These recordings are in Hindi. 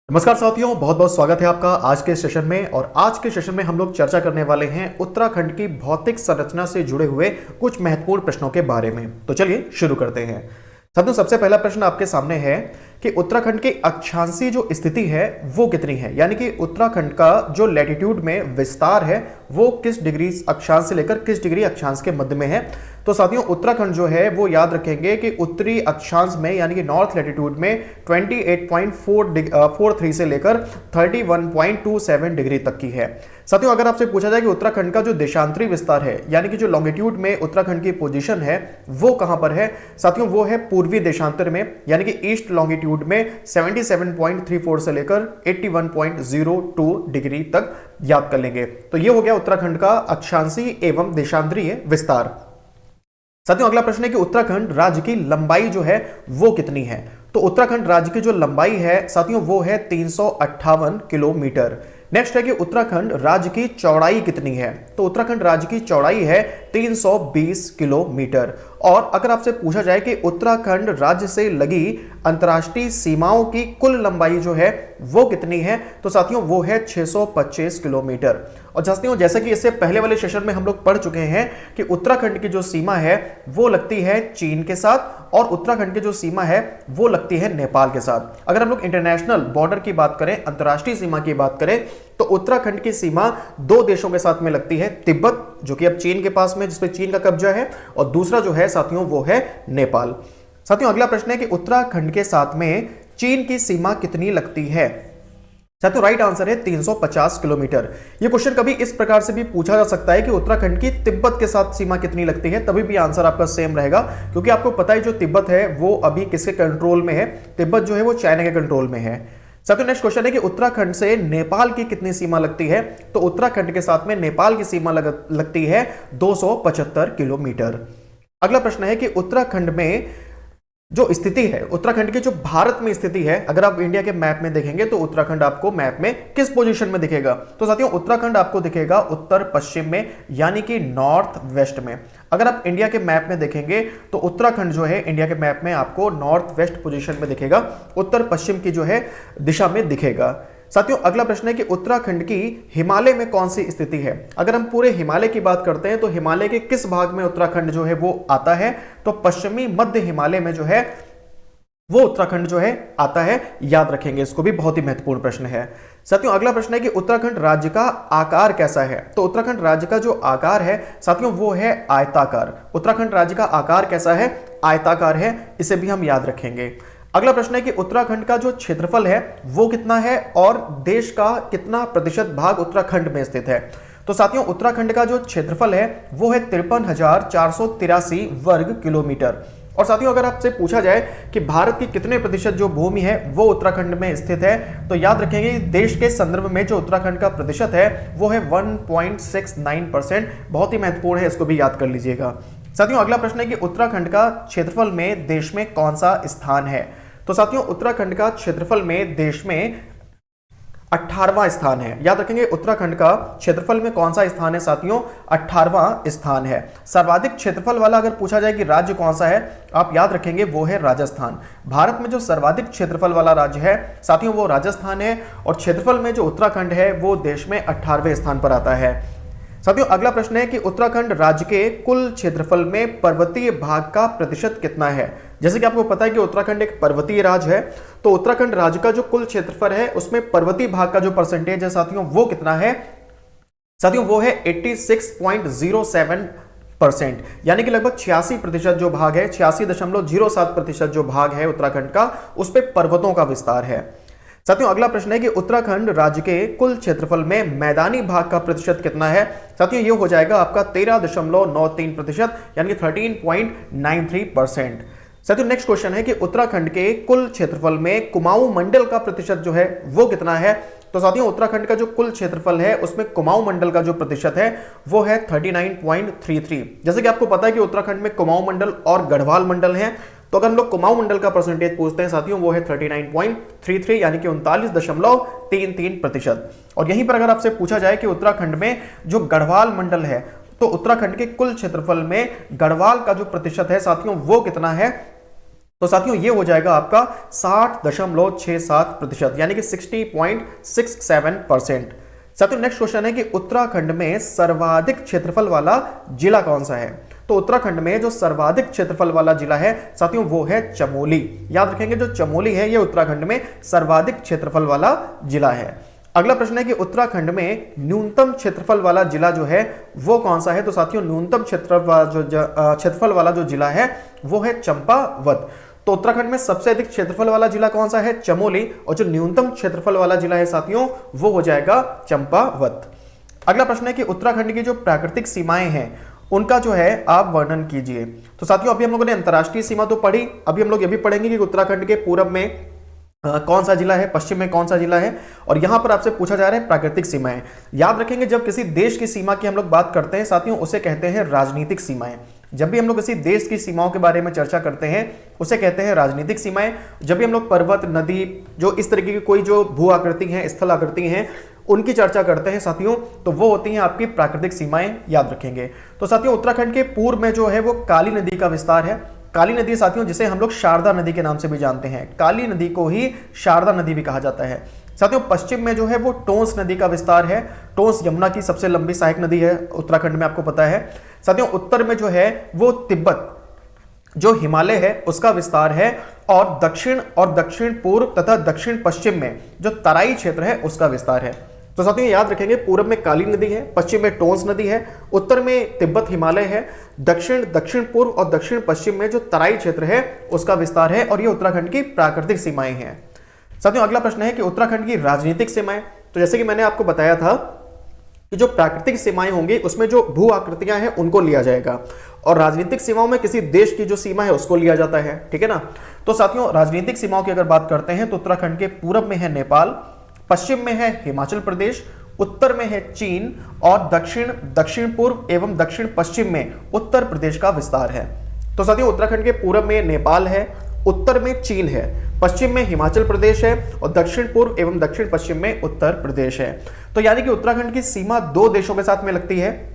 नमस्कार साथियों, बहुत बहुत स्वागत है आपका आज के सेशन में। और आज के सेशन में हम लोग चर्चा करने वाले हैं उत्तराखंड की भौतिक संरचना से जुड़े हुए कुछ महत्वपूर्ण प्रश्नों के बारे में। तो चलिए शुरू करते हैं। साथियों, सबसे पहला प्रश्न आपके सामने है कि उत्तराखंड की अक्षांशीय जो स्थिति है वो कितनी है, यानी कि उत्तराखंड का जो लैटिट्यूड में विस्तार है वो किस डिग्री अक्षांश से लेकर किस डिग्री अक्षांश के मध्य में है। तो साथियों, उत्तराखंड जो है वो याद रखेंगे कि उत्तरी अक्षांश में यानी कि नॉर्थ लैटिट्यूड में 28.43 से लेकर 31.27 डिग्री तक की है। साथियों, अगर आपसे पूछा जाए कि उत्तराखंड का जो देशांतरी विस्तार है यानी कि जो लॉन्गिट्यूड में उत्तराखंड की पोजीशन है वो कहां पर है, साथियों वो है पूर्वी देशांतर में, यानी कि ईस्ट लॉन्गिट्यूड में 77.34 से लेकर 81.02 डिग्री तक याद कर लेंगे। तो ये हो गया उत्तराखंड का अक्षांशीय एवं देशांतरीय विस्तार। साथियों, अगला प्रश्न है कि उत्तराखंड राज्य की लंबाई जो है वो कितनी है। तो उत्तराखंड राज्य की जो लंबाई है साथियों वो है 358 किलोमीटर। नेक्स्ट है कि उत्तराखंड राज्य की चौड़ाई कितनी है। तो उत्तराखंड राज्य की चौड़ाई है 320 किलोमीटर। और अगर आपसे पूछा जाए कि उत्तराखंड राज्य से लगी अंतर्राष्ट्रीय सीमाओं की कुल लंबाई जो है वो कितनी है, तो साथियों वो है 625 किलोमीटर। और साथियों, जैसे कि इससे पहले वाले सेशन में हम लोग पढ़ चुके हैं कि उत्तराखंड की जो सीमा है वो लगती है चीन के साथ और उत्तराखंड की जो सीमा है वो लगती है नेपाल के साथ। अगर हम लोग इंटरनेशनल बॉर्डर की बात करें, अंतर्राष्ट्रीय सीमा की बात करें, तो उत्तराखंड की सीमा दो देशों के साथ में लगती है, तिब्बत जो कि अब चीन के पास में, जिसपे चीन का कब्जा है, और दूसरा जो है साथियों वो है नेपाल। साथियों, अगला प्रश्न है कि उत्तराखंड के साथ में चीन की सीमा कितनी लगती है। साथियों, राइट आंसर है 350 किलोमीटर। यह क्वेश्चन कभी इस प्रकार से भी पूछा जा सकता है कि उत्तराखंड की तिब्बत के साथ सीमा कितनी लगती है, तभी भी आंसर आपका सेम रहेगा, क्योंकि आपको पता है जो तिब्बत है वो अभी किसके कंट्रोल में है। तिब्बत जो है वो चाइना के कंट्रोल में है। साथियों, नेक्स्ट क्वेश्चन है कि उत्तराखंड से नेपाल की कितनी सीमा लगती है। तो उत्तराखंड के साथ में नेपाल की सीमा लगती है 275 किलोमीटर। अगला प्रश्न है कि उत्तराखंड में जो स्थिति है, उत्तराखंड की जो भारत में स्थिति है, अगर आप इंडिया के मैप में देखेंगे तो उत्तराखंड आपको मैप में किस पोजीशन में दिखेगा। तो साथियों, उत्तराखंड आपको दिखेगा उत्तर पश्चिम में, यानी कि नॉर्थ वेस्ट में। अगर आप इंडिया के मैप में देखेंगे तो उत्तराखंड जो है इंडिया के मैप में आपको नॉर्थ वेस्ट पोजीशन में दिखेगा, उत्तर पश्चिम की जो है दिशा में दिखेगा। साथियों, अगला प्रश्न है कि उत्तराखंड की हिमालय में कौन सी स्थिति है। अगर हम पूरे हिमालय की बात करते हैं तो हिमालय के किस भाग में उत्तराखंड जो है वो आता है, तो पश्चिमी मध्य हिमालय में जो है वो उत्तराखंड जो है आता है। याद रखेंगे, इसको भी बहुत ही महत्वपूर्ण प्रश्न है। साथियों, अगला प्रश्न है कि उत्तराखंड राज्य का आकार कैसा है। तो उत्तराखंड राज्य का जो आकार है साथियों वो है आयताकार। उत्तराखंड राज्य का आकार कैसा है, आयताकार है, इसे भी हम याद रखेंगे। अगला प्रश्न है कि उत्तराखंड का जो क्षेत्रफल है वो कितना है और देश का कितना प्रतिशत भाग उत्तराखंड में स्थित है। तो साथियों, उत्तराखंड का जो क्षेत्रफल है वो है 53,483 वर्ग किलोमीटर। और साथियों, अगर आपसे पूछा जाए कि भारत की कितने प्रतिशत जो भूमि है वो उत्तराखंड में स्थित है, तो याद रखेंगे देश के संदर्भ में जो उत्तराखंड का प्रतिशत है वो है 1.69%। बहुत ही महत्वपूर्ण है, इसको भी याद कर लीजिएगा। साथियों, अगला प्रश्न है कि उत्तराखंड का क्षेत्रफल में देश में कौन सा स्थान है। तो साथियों, उत्तराखंड का क्षेत्रफल में देश में 18वां स्थान है। याद रखेंगे, उत्तराखंड का क्षेत्रफल में कौन सा स्थान है साथियों, 18वां स्थान है। सर्वाधिक क्षेत्रफल वाला अगर पूछा जाए कि राज्य कौन सा है, आप याद रखेंगे वो है राजस्थान। भारत में जो सर्वाधिक क्षेत्रफल वाला राज्य है साथियों वो राजस्थान है, और क्षेत्रफल में जो उत्तराखंड है वो देश में 18वें स्थान पर आता है। साथियों, अगला प्रश्न है कि उत्तराखंड राज्य के कुल क्षेत्रफल में पर्वतीय भाग का प्रतिशत कितना है। जैसे कि आपको पता है कि उत्तराखंड एक पर्वतीय राज्य है, तो उत्तराखंड राज्य का जो कुल क्षेत्रफल है उसमें पर्वतीय भाग का जो परसेंटेज है साथियों वो कितना है। साथियों, वो है 86.07%, यानी कि लगभग 86% जो भाग है, 86.07% जो भाग है उत्तराखंड का, उस पर पर्वतों का विस्तार है। साथियों, अगला प्रश्न है कि उत्तराखंड राज्य के कुल क्षेत्रफल में मैदानी भाग का प्रतिशत कितना है। साथियों, ये हो जाएगा आपका 13.93%, यानी कि 13.93%। साथियों, नेक्स्ट क्वेश्चन है कि उत्तराखंड के कुल क्षेत्रफल में कुमाऊं मंडल का प्रतिशत जो है वो कितना है। तो साथियों, उत्तराखंड का जो कुल क्षेत्रफल है उसमें कुमाऊं मंडल का जो प्रतिशत है वो है 39.33। जैसे कि आपको पता है कि उत्तराखंड में कुमाऊं मंडल और गढ़वाल मंडल है, तो अगर हम लोग कुमाऊं मंडल का परसेंटेज पूछते हैं साथियों वो है 39.33, यानी कि 39.33%। और यहीं पर अगर आपसे पूछा जाए कि उत्तराखंड में जो गढ़वाल मंडल है, तो उत्तराखंड के कुल क्षेत्रफल में गढ़वाल का जो प्रतिशत है साथियों वो कितना है, तो साथियों ये हो जाएगा आपका 60.67% यानी कि 60.67%। साथियों नेक्स्ट क्वेश्चन है कि उत्तराखंड में सर्वाधिक क्षेत्रफल वाला जिला कौन सा है। तो उत्तराखंड में जो सर्वाधिक क्षेत्रफल वाला जिला है साथियों वो है चमोली। याद रखेंगे जो चमोली है ये उत्तराखंड में सर्वाधिक क्षेत्रफल वाला जिला है। अगला प्रश्न है कि उत्तराखंड में न्यूनतम क्षेत्रफल वाला जिला जो है वो कौन सा है। तो साथियों न्यूनतम क्षेत्रफल वाला जो जिला है वो है चंपावत। तो उत्तराखंड में सबसे अधिक क्षेत्रफल वाला जिला कौन सा है, चमोली, और जो न्यूनतम क्षेत्रफल वाला जिला है साथियों वो हो जाएगा चंपावत। अगला प्रश्न है कि उत्तराखंड की जो प्राकृतिक सीमाएं हैं उनका जो है आप वर्णन कीजिए। तो साथियों अभी हम लोगों ने अंतर्राष्ट्रीय सीमा तो पढ़ी, अभी हम लोग ये भी पढ़ेंगे कि उत्तराखंड के पूरब में कौन सा जिला है, पश्चिम में कौन सा जिला है, और यहां पर आपसे पूछा जा रहा है प्राकृतिक सीमाएं। याद रखेंगे जब किसी देश की सीमा की हम लोग बात करते हैं साथियों उसे कहते हैं राजनीतिक सीमाएं। जब भी हम लोग किसी देश की सीमाओं के बारे में चर्चा करते हैं उसे कहते हैं राजनीतिक सीमाएं। जब भी हम लोग पर्वत, नदी, जो इस तरीके की कोई जो भू आकृति हैं, स्थल आकृति हैं, उनकी चर्चा करते हैं साथियों तो वो होती हैं आपकी प्राकृतिक सीमाएं। याद रखेंगे। तो साथियों उत्तराखंड के पूर्व में जो है वो काली नदी का विस्तार है। काली नदी साथियों जिसे हम लोग शारदा नदी के नाम से भी जानते हैं, काली नदी को ही शारदा नदी भी कहा जाता है। साथियों पश्चिम में जो है वो टोंस नदी का विस्तार है। टोंस यमुना की सबसे लंबी सहायक नदी है उत्तराखंड में, आपको पता है। साथियों उत्तर में जो है वो तिब्बत जो हिमालय है उसका विस्तार है, और दक्षिण पूर्व तथा दक्षिण पश्चिम में जो तराई क्षेत्र है उसका विस्तार है। तो साथियों याद रखेंगे पूर्व में काली नदी है, पश्चिम में टोंस नदी है, उत्तर में तिब्बत हिमालय है, दक्षिण पूर्व और दक्षिण पश्चिम में जो तराई क्षेत्र है उसका विस्तार है, और ये उत्तराखंड की प्राकृतिक सीमाएं हैं। साथियों अगला प्रश्न है कि उत्तराखंड की राजनीतिक सीमाएं। तो जैसे कि मैंने आपको बताया था कि जो प्राकृतिक सीमाएं होंगी उसमें जो भू आकृतियां हैं उनको लिया जाएगा, और राजनीतिक सीमाओं में किसी देश की जो सीमा है उसको लिया जाता है, ठीक है ना। तो साथियों राजनीतिक सीमाओं की अगर बात करते हैं तो उत्तराखंड के पूरब में है नेपाल, पश्चिम में है हिमाचल प्रदेश, उत्तर में है चीन, और दक्षिण पूर्व एवं दक्षिण पश्चिम में उत्तर प्रदेश का विस्तार है। तो साथियों उत्तराखंड के पूरब में नेपाल है, उत्तर में चीन है, पश्चिम में हिमाचल प्रदेश है, और दक्षिण पूर्व एवं दक्षिण पश्चिम में उत्तर प्रदेश है। तो यानी कि उत्तराखंड की सीमा दो देशों के साथ में लगती है।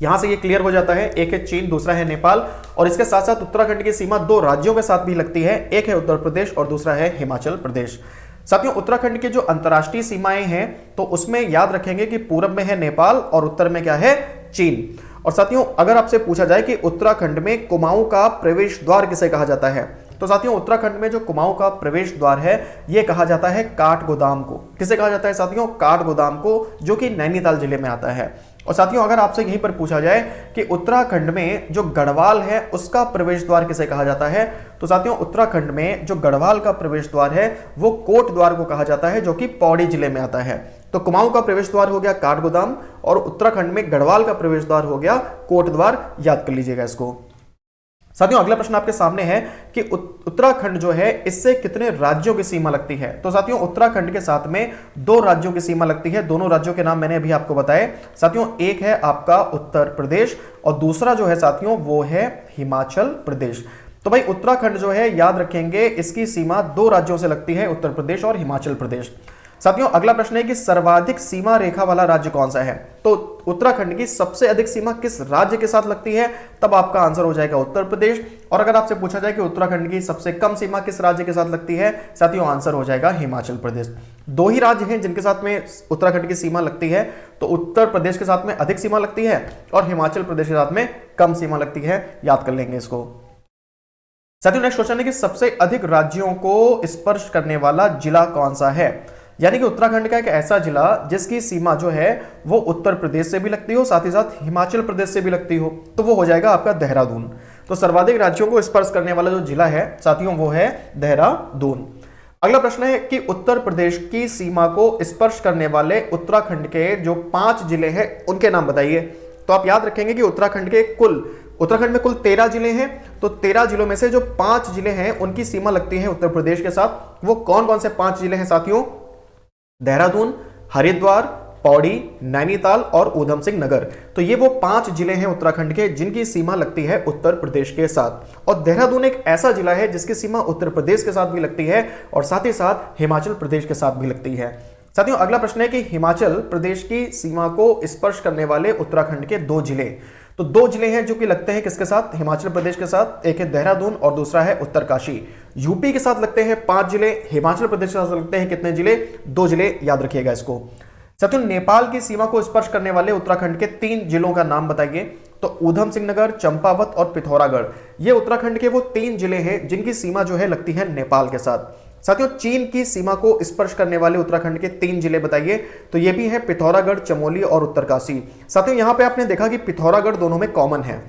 यहां से ये क्लियर हो जाता है, एक है चीन, दूसरा है नेपाल, और इसके साथ साथ उत्तराखंड की सीमा दो राज्यों के साथ भी लगती है, एक है उत्तर प्रदेश और दूसरा है हिमाचल प्रदेश। साथियों उत्तराखंड की जो अंतर्राष्ट्रीय सीमाएं हैं तो उसमें याद रखेंगे कि पूरब में है नेपाल और उत्तर में क्या है, चीन। और साथियों अगर आपसे पूछा जाए कि उत्तराखंड में कुमाऊं का प्रवेश द्वार किसे कहा जाता है, तो साथियों उत्तराखंड में जो कुमाऊं का प्रवेश द्वार है यह कहा जाता है काठगोदाम को। किसे कहा जाता है साथियों, काठगोदाम को, जो कि नैनीताल जिले में आता है। और साथियों अगर आपसे यहीं पर पूछा जाए कि उत्तराखंड में जो गढ़वाल है उसका प्रवेश द्वार किसे कहा जाता है, तो साथियों उत्तराखंड में जो गढ़वाल का प्रवेश द्वार है वो कोट द्वार को कहा जाता है, जो कि पौड़ी जिले में आता है। तो कुमाऊं का प्रवेश द्वार हो गया काठगोदाम, और उत्तराखंड में गढ़वाल का प्रवेश द्वार हो गया कोट द्वार। याद कर लीजिएगा इसको। साथियों अगला प्रश्न आपके सामने है कि उत्तराखंड जो है इससे कितने राज्यों की सीमा लगती है। तो साथियों उत्तराखंड के साथ में दो राज्यों की सीमा लगती है, दोनों राज्यों के नाम मैंने अभी आपको बताए साथियों। एक है आपका उत्तर प्रदेश और दूसरा जो है साथियों वो है हिमाचल प्रदेश। तो भाई उत्तराखंड जो है याद रखेंगे इसकी सीमा दो राज्यों से लगती है, उत्तर प्रदेश और हिमाचल प्रदेश। साथियों अगला प्रश्न है कि सर्वाधिक सीमा रेखा वाला राज्य कौन सा है। तो उत्तराखंड की सबसे अधिक सीमा किस राज्य के साथ लगती है, तब आपका आंसर हो जाएगा उत्तर प्रदेश। और अगर आपसे पूछा जाए कि उत्तराखंड की सबसे कम सीमा किस राज्य के साथ लगती है, साथियों आंसर हो जाएगा हिमाचल प्रदेश। दो ही राज्य हैं जिनके साथ में उत्तराखंड की सीमा लगती है, तो उत्तर प्रदेश के साथ में अधिक सीमा लगती है और हिमाचल प्रदेश के साथ में कम सीमा लगती है। याद कर लेंगे इसको। साथियों नेक्स्ट क्वेश्चन है कि सबसे अधिक राज्यों को स्पर्श करने वाला जिला कौन सा है। यानी कि उत्तराखंड का एक ऐसा जिला जिसकी सीमा जो है वो उत्तर प्रदेश से भी लगती हो, साथ ही साथ हिमाचल प्रदेश से भी लगती हो, तो वो हो जाएगा आपका देहरादून। तो सर्वाधिक राज्यों को स्पर्श करने वाला जो जिला है साथियों वो है देहरादून। अगला प्रश्न है कि उत्तर प्रदेश की सीमा को स्पर्श करने वाले उत्तराखंड के जो 5 जिले हैं उनके नाम बताइए। तो आप याद रखेंगे कि उत्तराखंड में कुल 13 जिले हैं, तो 13 जिलों में से जो 5 जिले हैं उनकी सीमा लगती है उत्तर प्रदेश के साथ। वो कौन कौन से 5 जिले हैं साथियों, देहरादून, हरिद्वार, पौड़ी, नैनीताल और ऊधम सिंह नगर। तो ये वो 5 जिले हैं उत्तराखंड के जिनकी सीमा लगती है उत्तर प्रदेश के साथ। और देहरादून एक ऐसा जिला है जिसकी सीमा उत्तर प्रदेश के साथ भी लगती है और साथ ही साथ हिमाचल प्रदेश के साथ भी लगती है। साथियों अगला प्रश्न है कि हिमाचल प्रदेश की सीमा को स्पर्श करने वाले उत्तराखंड के 2 जिले। तो दो जिले हैं जो कि लगते हैं किसके साथ, हिमाचल प्रदेश के साथ, एक है देहरादून और दूसरा है उत्तरकाशी। यूपी के साथ लगते हैं 5 जिले, हिमाचल प्रदेश के साथ लगते हैं कितने जिले, 2 जिले, याद रखिएगा इसको। साथियों नेपाल की सीमा को स्पर्श करने वाले उत्तराखंड के 3 जिलों का नाम बताइए। तो ऊधम सिंह नगर, चंपावत और पिथौरागढ़, ये उत्तराखंड के वो 3 जिले हैं जिनकी सीमा जो है लगती है नेपाल के साथ। साथियों चीन की सीमा को स्पर्श करने वाले उत्तराखंड के 3 जिले बताइए। तो ये भी है पिथौरागढ़, चमोली और उत्तरकाशी। साथियों यहां पे आपने देखा कि पिथौरागढ़ दोनों में कॉमन है।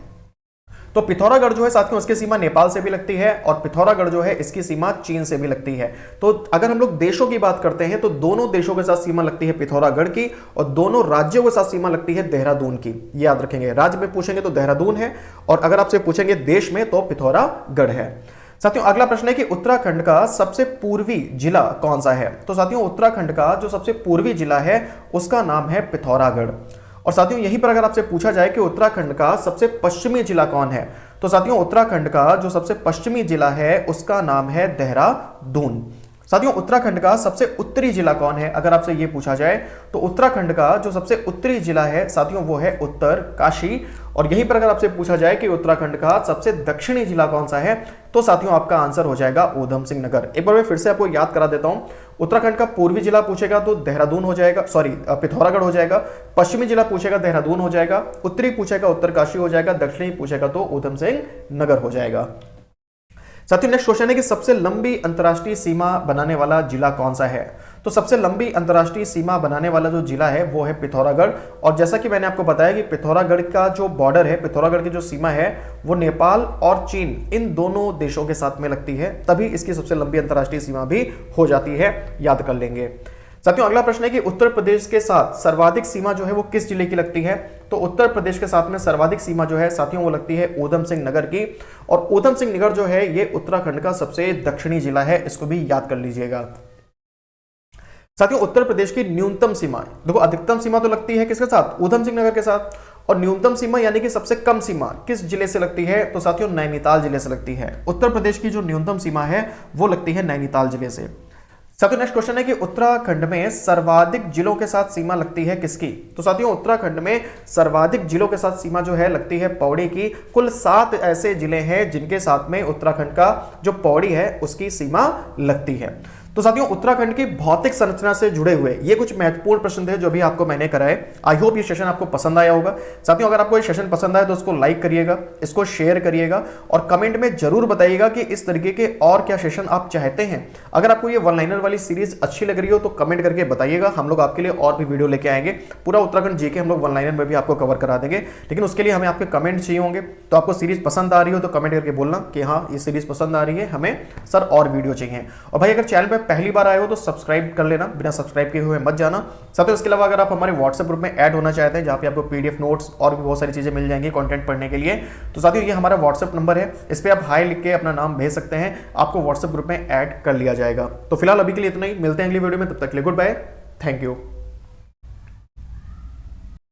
तो पिथौरागढ़ जो है साथियों उसकी सीमा नेपाल से भी लगती है और पिथौरागढ़ जो है इसकी सीमा चीन से भी लगती है। तो अगर हम लोग देशों की बात करते हैं तो दोनों देशों के साथ सीमा लगती है पिथौरागढ़ की और दोनों राज्यों के साथ सीमा लगती है देहरादून की। याद रखेंगे, राज्य में पूछेंगे तो देहरादून है और अगर आपसे पूछेंगे देश में तो पिथौरागढ़ है। साथियों अगला प्रश्न है कि उत्तराखंड का सबसे पूर्वी जिला कौन सा है। तो साथियों उत्तराखंड का जो सबसे पूर्वी जिला है उसका नाम है पिथौरागढ़। और साथियों यहीं पर अगर आपसे पूछा जाए कि उत्तराखंड का सबसे पश्चिमी जिला कौन है, तो साथियों उत्तराखंड का जो सबसे पश्चिमी जिला है उसका नाम है देहरादून। साथियों उत्तराखंड का सबसे उत्तरी जिला कौन है, अगर आपसे यह पूछा जाए तो उत्तराखंड का जो सबसे उत्तरी जिला है साथियों वो है उत्तरकाशी। और यहीं पर अगर आपसे पूछा जाए कि उत्तराखंड का सबसे दक्षिणी जिला कौन सा है, तो साथियों आपका आंसर हो जाएगा ऊधम सिंह नगर। एक बार मैं फिर से आपको याद करा देता हूं, उत्तराखंड का पूर्वी जिला पूछेगा तो देहरादून हो जाएगा, सॉरी पिथौरागढ़ हो जाएगा। पश्चिमी जिला पूछेगा देहरादून हो जाएगा, उत्तरी पूछेगा उत्तरकाशी हो जाएगा, दक्षिणी पूछेगा तो ऊधम सिंह नगर हो जाएगा। साथियों नेक्स्ट क्वेश्चन है कि सबसे लंबी अंतरराष्ट्रीय सीमा बनाने वाला जिला कौन सा है। तो सबसे लंबी अंतरराष्ट्रीय सीमा बनाने वाला जो जिला है वो है पिथौरागढ़। और जैसा कि मैंने आपको बताया कि पिथौरागढ़ का जो बॉर्डर है, पिथौरागढ़ की जो सीमा है वो नेपाल और चीन इन दोनों देशों के साथ में लगती है, तभी इसकी सबसे लंबी अंतरराष्ट्रीय सीमा भी हो जाती है, याद कर लेंगे। साथियों अगला प्रश्न है कि उत्तर प्रदेश के साथ सर्वाधिक सीमा जो है वो किस जिले की लगती है। तो उत्तर प्रदेश के साथ में सर्वाधिक सीमा जो है साथियों वो लगती है ऊधम सिंह नगर की। और ऊधम सिंह नगर जो है ये उत्तराखंड का सबसे दक्षिणी जिला है, इसको भी याद कर लीजिएगा। साथियों उत्तर प्रदेश की न्यूनतम सीमा, देखो अधिकतम सीमा तो लगती है किसके साथ, ऊधम सिंह नगर के साथ, और न्यूनतम सीमा यानी कि सबसे कम सीमा किस जिले से लगती है, तो साथियों नैनीताल जिले से लगती है। उत्तर प्रदेश की जो न्यूनतम सीमा है वो लगती है नैनीताल जिले से। साथियों नेक्स्ट क्वेश्चन है कि उत्तराखंड में सर्वाधिक जिलों के साथ सीमा लगती है किसकी। तो साथियों उत्तराखंड में सर्वाधिक जिलों के साथ सीमा जो है लगती है पौड़ी की। कुल 7 ऐसे जिले हैं जिनके साथ में उत्तराखंड का जो पौड़ी है उसकी सीमा लगती है। तो साथियों उत्तराखंड की भौतिक संरचना से जुड़े हुए ये कुछ महत्वपूर्ण प्रश्न थे जो भी आपको मैंने कराए। आई होप ये सेशन आपको पसंद आया होगा। साथियों अगर आपको ये सेशन पसंद आया तो इसको लाइक करिएगा, इसको शेयर करिएगा और कमेंट में जरूर बताइएगा कि इस तरीके के और क्या सेशन आप चाहते हैं। अगर आपको ये वन लाइनर वाली सीरीज अच्छी लग रही हो तो कमेंट करके बताइएगा, हम लोग आपके लिए और भी वीडियो लेके आएंगे। पूरा उत्तराखंड जीके हम लोग वन लाइनर में भी आपको कवर करा देंगे, लेकिन उसके लिए हमें आपके कमेंट चाहिए होंगे। तो आपको सीरीज पसंद आ रही हो तो कमेंट करके बोलना कि हाँ ये सीरीज पसंद आ रही है, हमें सर और वीडियो चाहिए। और भाई अगर चैनल पर पहली बार आए हो तो सब्सक्राइब कर लेना, बिना सब्सक्राइब किए हुए मत जाना। साथियों इसके अलावा अगर आप हमारे व्हाट्सएप ग्रुप में ऐड होना चाहते हैं जहां पे आपको पीडीएफ नोट्स और भी बहुत सारी चीजें मिल जाएंगी कंटेंट पढ़ने के लिए, तो साथियों ये हमारा व्हाट्सएप नंबर है, इस पे आप हाई लिख के अपना नाम भेज सकते हैं, आपको व्हाट्सएप ग्रुप में ऐड कर लिया जाएगा। तो फिलहाल अभी के लिए इतना ही, मिलते हैं अगली वीडियो में, तब तक के लिए गुड बाय, थैंक यू।